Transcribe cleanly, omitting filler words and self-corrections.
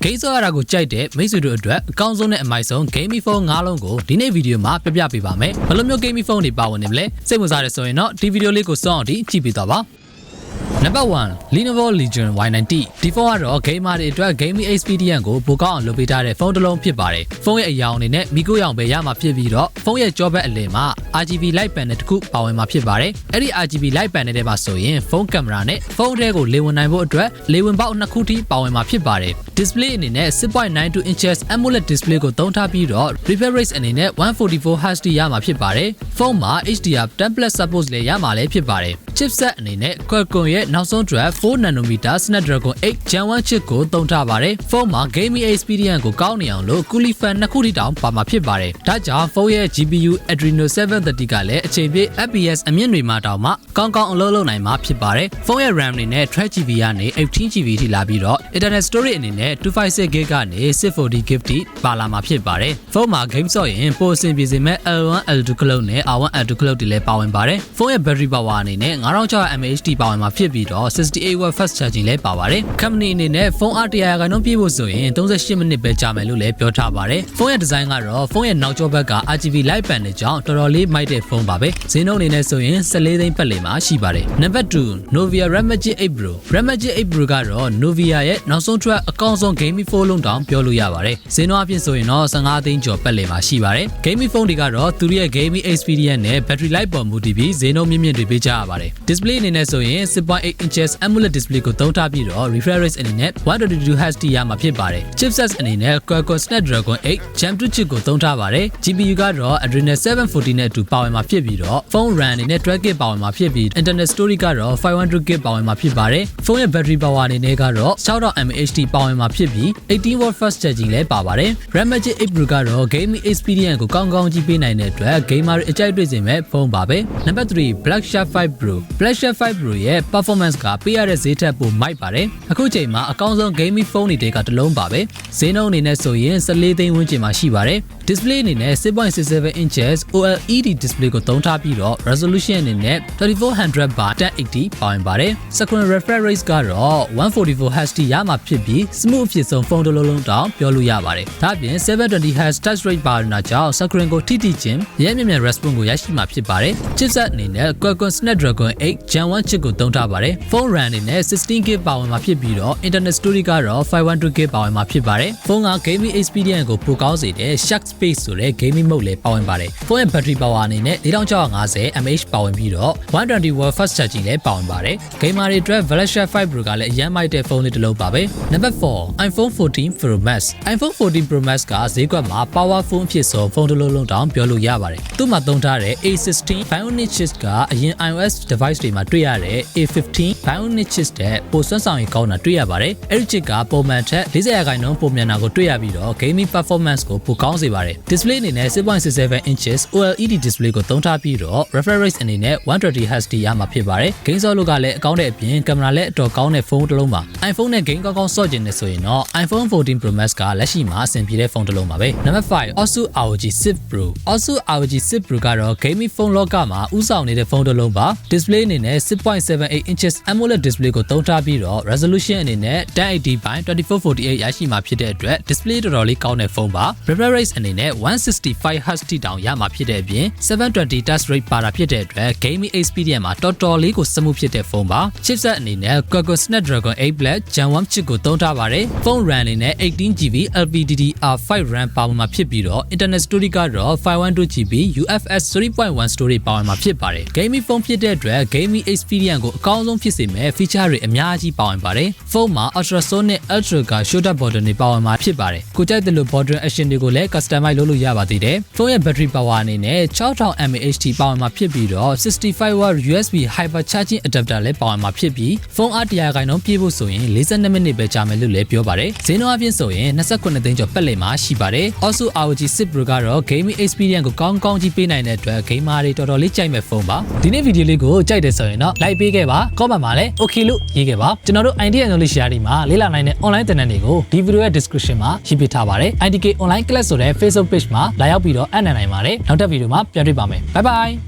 Kyi Soe ရာကိုကြိုက်တဲ့မိတ်ဆွေတို့အတွက်အကောင်းဆုံးနဲ့အမိုက်ဆုံး gaming phone 5 လုံးကိုဒီနေ့ဗီဒီယိုမှာပြပြပေးပါမယ်။ဘယ်လိုမျိုး gaming phone တွေပါဝင်နေမလဲ။စိတ်ဝင်စားရဆိုရင်တော့ဒီဗီဒီယိုလေးကိုစောင့်အောင်ကြည့်ပြီးတော့ပါ။ Number 1 Lenovo Legion Y90 ဒီဖုန်းကတော့ gamer တွေအတွက် gaming experience ကိုပိုကောင်းအောင်လုပ်ပေးထားတဲ့ဖုန်းတစ်လုံးဖြစ်ပါတယ်။ဖုန်းရဲ့အရောင်အနေနဲ့မီကိုရောင်ပဲရမှာဖြစ်ပြီးတော့ဖုန်းရဲ့ကြောဘက်အလယ်မှာ RGB light panel တစ်ခုပါဝင်မှာဖြစ်ပါတယ်။အဲ့ဒီ RGB light panel ထဲမှာဆိုရင်ဖုန်းကင်မရာနဲ့ဖုန်းထဲကိုလေဝင်နိုင်ဖို့အတွက်လေဝင်ပေါက်2ခုထိပါဝင်မှာဖြစ်ပါတယ်။ display အနေနဲ့ 6.92 inches AMOLED display ကိုသုံးထားပြီးတော့ refresh rate အနေနဲ့ 144Hz ရမှာဖြစ်ပါတယ်။ဖုန်းမှာ HDR10+ support လည်းရမှာလည်းဖြစ်ပါတယ်။ chipset အနေနဲ့ Qualcomm ရဲ့နောက်ဆုံးတွက် 4nm Snapdragon 8 Gen 1 chip ကိုသုံးထားပါတယ်။ဖုန်းမှာ gaming experience ကိုကောင်းနေအောင်လို့ cooling fan 2ခုထိတောင်ပါမှာဖြစ်ပါတယ်။ဒါကြောင့်ဖုန်းရဲ့ GPU Adreno 730ကလည်းအချိန်ပြည့် FPS အမြင့်တွေမှာတောင်မှကောင်းကောင်းအလုပ်လုပ်နိုင်မှာဖြစ်ပါတယ်။ဖုန်းရဲ့ RAM အနေနဲ့ 12GB ကနေ 18GB ထိလာပြီးတော့ internal storage အနေနဲ့ 256GB ကနေ 640GB ထိပါလာမှာဖြစ်ပါတယ်။ဖုန်းမှာ game ဆော့ရင်ပိုအဆင်ပြေစေမဲ့ L1 L2 ကလုတ်နဲ့ R1 L2 ကလုတ်တွေလည်းပါဝင်ပါတယ်။ဖုန်းရဲ့ battery power အနေနဲ့ 5600mAh ပါဝင်မှာဖြစ်ပြီးတော့ 68W fast charging လည်းပါပါတယ်။ company အနေနဲ့ဖုန်းအား100%ပြည့်ဖို့ဆိုရင်38မိနစ်ပဲကြာမယ်လို့လည်းပြောထားပါတယ်။ဖုန်းရဲ့ design ကတော့ဖုန်းရဲ့နောက်ကျောဘက်က RGB light panel ကြောင့်တော်တော်လေးမိုက်တဲ့ဖုန်းပါပဲ။ဈေးနှုန်းအနေနဲ့ဆိုရင်14သိန်းပတ်လည်မှာရှိပါတယ်။ Number 2 Novia Red Magic 8 Pro Red Magic 8 Pro ကတော့ Novia ရဲ့နောက်ဆုံးထွက်အကောင်းဆုံး gaming phone လုံးတောင်ပြောလို့ရပါတယ်။ဈေးနှုန်းအပြင်ဆိုရင်တော့15သိန်းကျော်ပတ်လည်မှာရှိပါတယ်။ gaming phone တွေကတော့သူတို့ရဲ့ gaming experience နဲ့ battery life ပေါ်မူတည်ပြီးဈေးနှုန်းမြင့်တွေပေးကြရပါတယ်။ display အနေနဲ့ဆိုရင် 6.8 inches AMOLED display ကိုသုံးထားပြီးတော့ refresh rate အနေနဲ့ 122Hz ရမှာဖြစ်ပါတယ်။ chipset အနေနဲ့ Qualcomm Snapdragon 8 Gen 2 chip ကိုသုံးထားပါတယ်။ GPU ကတော့ Adreno 740နဲ့အတူပါဝင်မှာဖြစ်ပြီးတော့ဖုန်း RAM အနေနဲ့ 12GB ပါဝင်မှာဖြစ်ပြီး internal storage ကတော့ 500GB ပါဝင်မှာဖြစ်ပါတယ်။ဖုန်းရဲ့ battery power အနေနဲ့ကတော့ 6000mAh ပါဝင်မှာဖြစ်ပြီး 18W fast charging လည်းပါပါတယ်။ Red Magic 8 Pro ကတော့ gaming experience ကိုကောင်းကောင်းကြီးပေးနိုင်တဲ့အတွက် gamer တွေအကြိုက်တွေ့စေမဲ့ဖုန်းပါပဲ။ Number 3 Black Shark 5 Pro Black Shark 5 Pro ရဲ့ performance ကပေးရတဲ့ဈေးထက်ပိုမိုက်ပါတယ်။အခုချိန်မှာအကောင်းဆုံး gaming phone တွေကတစ်လုံးပါပဲ။ဈေးနှုန်းအနေနဲ့ဆိုရင်14သိန်းဝန်းကျင်မှာရှိပါတယ်။ display အနေနဲ့ 6.67 inches OLED display ကိုသုံးထားပြီးတော့ resolution အနေနဲ့ 3400x1080 ပါဝင်ပါတယ်။ screen refresh rate ကတော့ 144Hz ရမှာဖြစ်ပြီး smooth အဖြစ်ဆုံးဖုန်းတစ်လုံးတောင်ပြောလို့ရပါတယ်။ဒါ့အပြင် 720Hz touch rate ပါတာကြောင့် screen ကိုထိချင်းရဲမြင့် response ကိုရရှိမှာဖြစ်ပါတယ်။ chipset အနေနဲ့ Qualcomm Snapdragon 8 Gen 1 chip ကိုသုံးထားပါတယ်။ phone RAM အနေနဲ့ 16GB ပါဝင်မှာဖြစ်ပြီးတော့ internal storage ကတော့ 500GB ပါဝင်မှာဖြစ်ပါတယ်။ဖုန်းက gaming experience ကိုပိုကောင်းစေတဲ့ Shark Space ဆိုတဲ့ gaming mode လည်းပါဝင်ပါတယ်။ဖုန်းရဲ့ battery power အနေနဲ့ 4650mAh ပါဝင်ပြီးတော့ 120W fast charging လည်းပါဝင်ပါတယ်။ gamer တွေအတွက် Black Shark 5 Pro ကလည်းအရင်မိုက်တဲ့ဖုန်းလေးတစ်လုံးပါပဲ။ Number 4 iPhone 14 Pro Max iPhone 14 Pro Max ကဈေးကွက်မှာ powerful အဖြစ်ဆုံးဖုန်းတစ်လုံးတောင်ပြောလို့ရပါတယ်။သူ့မှာသုံးထားတဲ့ A16 Bionic chip ကအရင် iOS device တွေမှာတွေ့ရတဲ့ A15 Bionic chip တဲ့ပိုစွမ်းဆောင်ရည်ကောင်းတာတွေ့ရပါတယ်။အဲဒီ chip ကပုံမှန်ထက်40%ပုံမြန်တာကိုတွေ့ရပြီးတော့ gaming performance ကိုပိုကောင်းစေပါတယ်။ display အနေနဲ့ 6.67 inches OLED display ကိုသုံးထားပြီးတော့ refresh rate အနေနဲ့ 120Hz ရမှာဖြစ်ပါတယ်။ game ဆော့လို့ကလည်းအကောင်းတဲ့အပြင်ကင်မရာလည်းအတော်ကောင်းတဲ့ဖုန်းတစ်လုံးပါ။ iPhone နဲ့ game ကောင်းဆော့ကျင်နေဆိုရင်တော့ iPhone 14 Pro Max ကလက်ရှိမှာအဆင်ပြေတဲ့ဖုန်းတစ်လုံးပါပဲ။ Number 5 Asus ROG 6 Pro Asus ROG 6 Pro ကတော့ gaming phone လောကမှာဦးဆောင်နေတဲ့ဖုန်းတစ်လုံးပါ။ display အနေနဲ့ 6.78 inches AMOLED display ကိုသုံးထားပြီးတော့ resolution အနေနဲ့ 1080x2448 ရရှိမှာဖြစ်တဲ့အတွက် display တော်တော်လေးကောင်းတဲ့ဖုန်းပါ။ refresh rate အနေနဲ့ 165Hz ထိတောင်ရမှာဖြစ်တဲ့အပြင် 720 touch rate ပါတာဖြစ်တဲ့အတွက် gaming experience မှာတော်တော်လေးကိုစမှုဖြစ်တဲ့ဖုန်းပါ။ chipset အနေနဲ့ Qualcomm Snapdragon 8 Black Gen 1 chip ကိုသုံးထားပါတယ်။ phone RAM အနေနဲ့ 18GB LPDDR5 RAM ပါဝင်မှာဖြစ်ပြီးတော့ internal storage ကတော့ 512GB UFS 3.1 storage ပါဝင်မှာဖြစ်ပါတယ်။ gaming phone ဖြစ်တဲ့အတွက် gaming experience ကိုအကောင်းဆုံးဖြစ်စေမဲ့ feature တွေအများကြီးပါဝင်ပါတယ်။ phone မှာ ultrasonic ultra က shoulder button တွေပါဝင်မှာဖြစ်ပါတယ်။ကိုကြိုက်တဲ့လို button action တွေကိုလည်း customize လုပ်လို့ရပါသေးတယ်။ phone ရဲ့ battery power အနေနဲ့ 6000mAh ပါဝင်မှာဖြစ်ပြီးတော့ 65W USB hyper charging adapter လည်းပါဝင်မှာဖြစ်ပြီးဖုန်းအား100%ပြည့်ဖို့ဆိုရင်42မိနစ်ပဲကြာမယ်လို့လည်းပြောပါတယ်။ဈေးနှုန်းအပြင်ဆိုရင်29သိန်းကျော်ပတ်လည်မှာရှိပါတယ်။ Asus ROG 6 Pro ကတော့ gaming experience ကိုကောင်းကောင်းကြီးပေးနိုင်တဲ့အတွက် gamer တွေတော်တော်လေးကြိုက်မဲ့ဖုန်းပါ။ဒီနေ့ဗီဒီယိုလေးကိုကြိုက်တယ်ဆိုရင်တော့ like ပေးခဲ့ပါ။ comment မှာလည်း okay လို့ရေးခဲ့ပါ။ကျွန်တော်တို့ idea knowledge share တွေမှာလေ့လာနိုင်တဲ့ online သင်တန်းတွေကိုဒီဗီဒီယိုရဲ့ description မှာရေးပေးထားပါတယ်။ IDK online class ဆိုတဲ့ Facebook page မှာလာရောက်ပြီးတော့အနံ့နိုင်ပါတယ်။နောက်ထပ်ဗီဒီယိုမှာပြန်တွေ့ပါမယ်။ Bye bye